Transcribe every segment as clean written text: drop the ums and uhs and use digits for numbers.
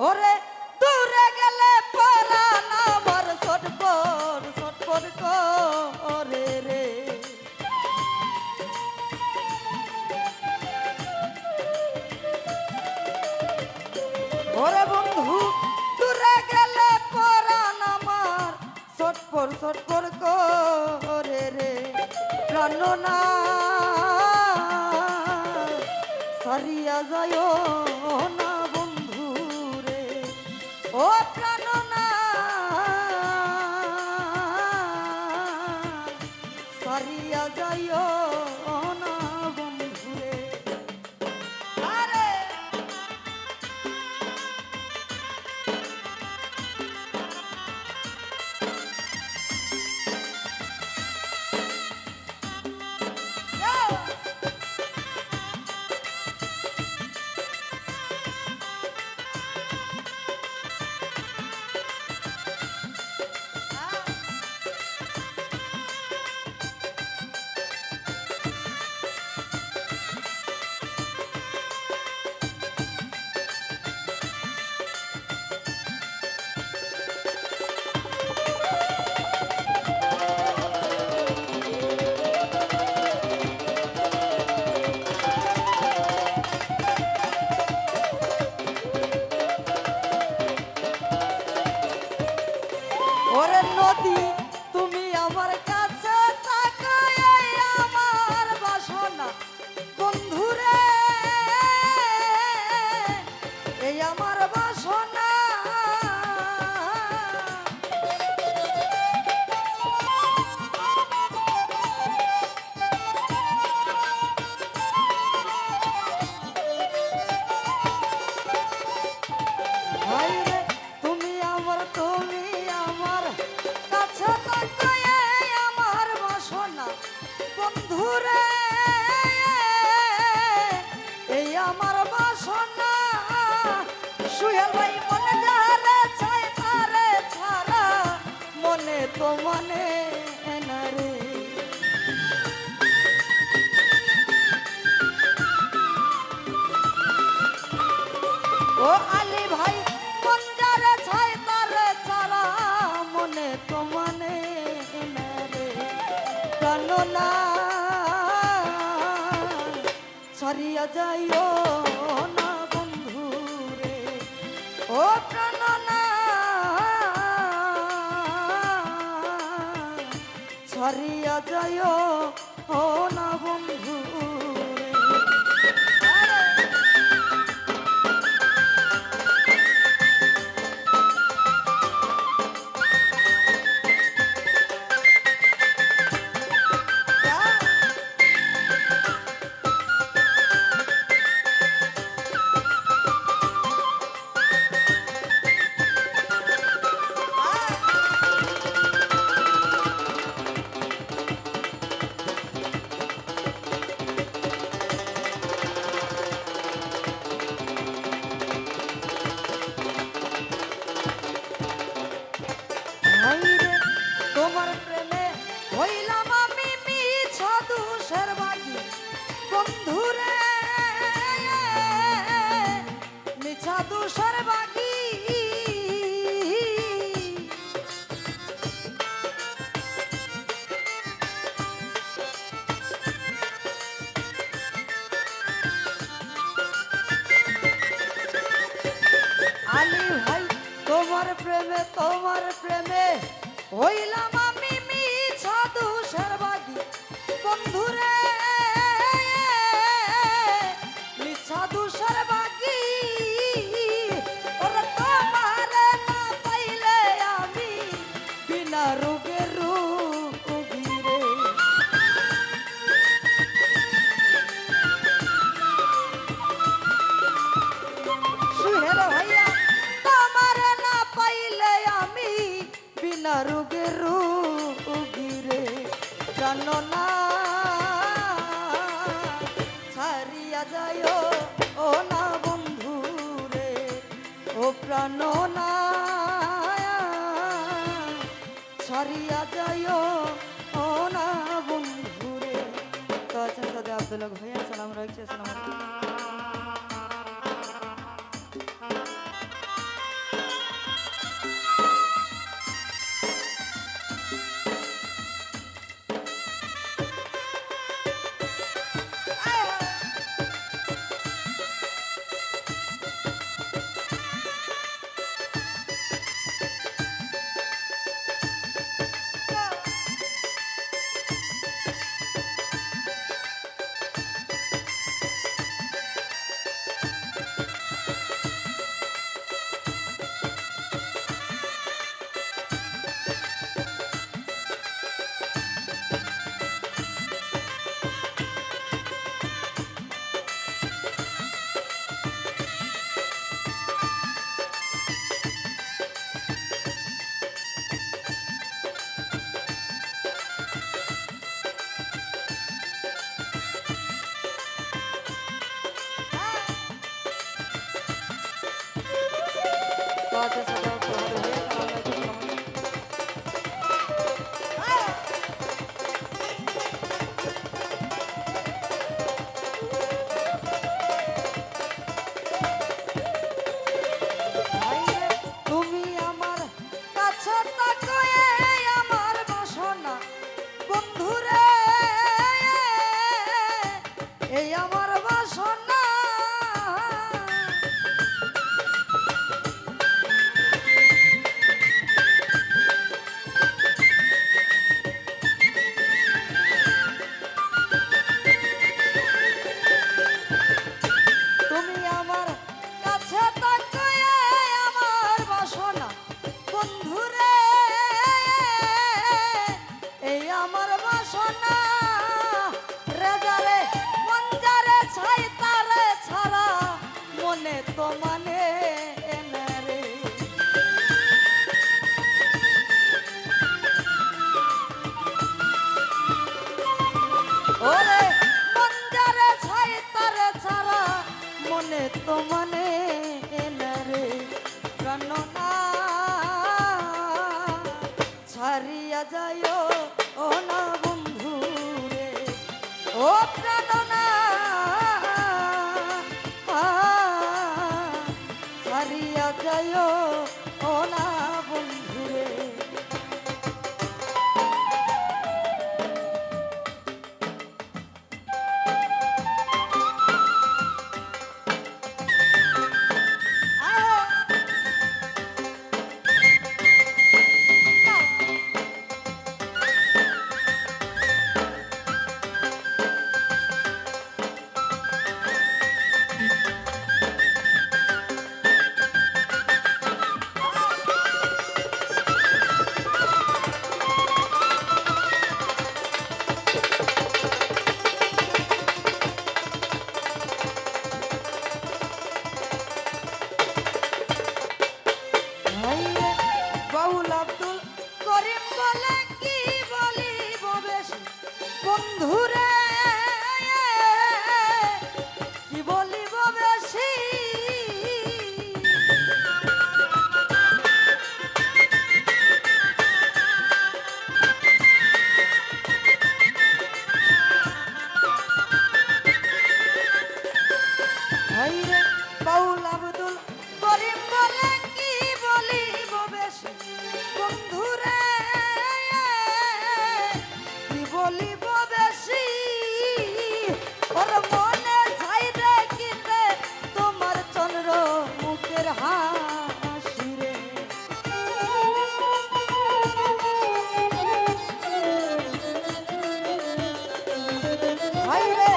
ওরে দূরে গেলে পরাণ আমার ছটফট করে রে। ওরে বন্ধু দূরে গেলে পরাণ আমার ছটফট করে রে। প্রাণনা সারিয়া যায় না বন্ধু রে। ও প্রাণনা সারিয়া যায় না বন্ধু রে। আরে ওরে নদী তুমি আমার কাছে তাকায় আমার বাসনা বন্ধুরে। এই আমার বাসনা ভাইরে তুমি আমার কাছে তাকায় আমার বাসনা বন্ধুরে। এই আমার বাসনা সুহেল ভাই মনে যারে চাই তারে ছাড়া মনে তো মানে না রে। ও আলী ভাই মন যারে ছাই তারে ছাড়া মনে তো মানে না রে। প্রাণনা ছাড়িয়া যাইও না বন্ধু রে। ও প্রাণনা ছাড়িয়া যাইও না বন্ধু রে। ভাইরে তোমার প্রেমে হইলাম আমি মিছা দোষের বাগী বন্ধুরে। মিছা দোষের বাগী আলী ভাই তোমার প্রেমে হইলাম আমি মিছা দোষের বাগী বন্ধুরে। মিছা দোষের বাগী ওরে তোমার না পাইলে আমি বিনা রোগের রোগী রে। সুহেল ভাইয়া তোমার না পাইলে আমি বিনা রোগের রোগী রে। প্রাণনা ছাড়িয়া যায় ও না বন্ধু রে। ও প্রাণনা ছাড়িয়া যায় ও না বন্ধু রে। তো আছেন সাদে আব্দুল্লাহ ভাইয়া সালাম রাখছি। আসসালামু আলাইকুম। মনে তো মানে না রে। ওরে মন যারে ছাই তারে ছাড়া মনে তো মানে না রে। প্রাণনা ছাড়িয়া যাইও ও না বন্ধু রে। ও প্রাণনা ছাড়িয়া যাইও ও না বন্ধু রে। বাউল আব্দুল করিম বলে কি বলিব বেশি বন্ধুরে, কি বলিব বেশি। ভাইরে বাউল আব্দুল করিম বলে কি বলিব বেশি বন্ধুরে, কি বলিব বেশি। ওর মনে ছাই দেখিতে তোমার চন্দ্র মুখের হাসি রে। ভাইরে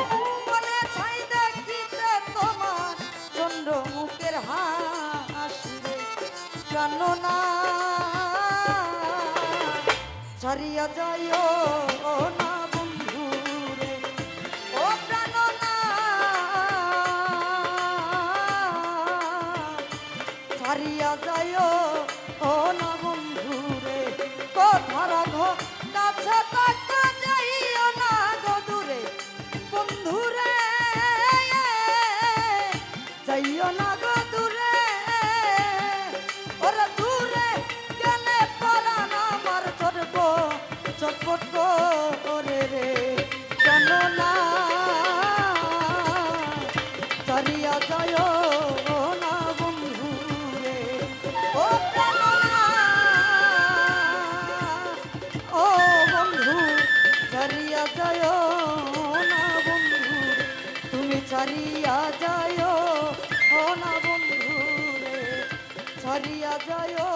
মনে ছাই দেখিতে তোমার চন্দ্র মুখের হাসি রে। প্রাণনা ছাড়িয়া যাইও ও না বন্ধু রে। ও প্রাণনা ছাড়িয়া যাইও ও না বন্ধু রে। কথার কাছে তাকা যাইও না গো দূরে বন্ধু রে, যাইও না গো দূরে। ওরা দূরে গেলে পরাণ আমার চটব চটপট করে রে। প্রাণনা ছাড়িয়া যাইও ও না বন্ধু রে। ও প্রাণনা ও বন্ধু ছাড়িয়া যাইও না বন্ধু রে। তুমি ছাড়িয়া যাইও ও না বন্ধু রে, ছাড়িয়া যাইও।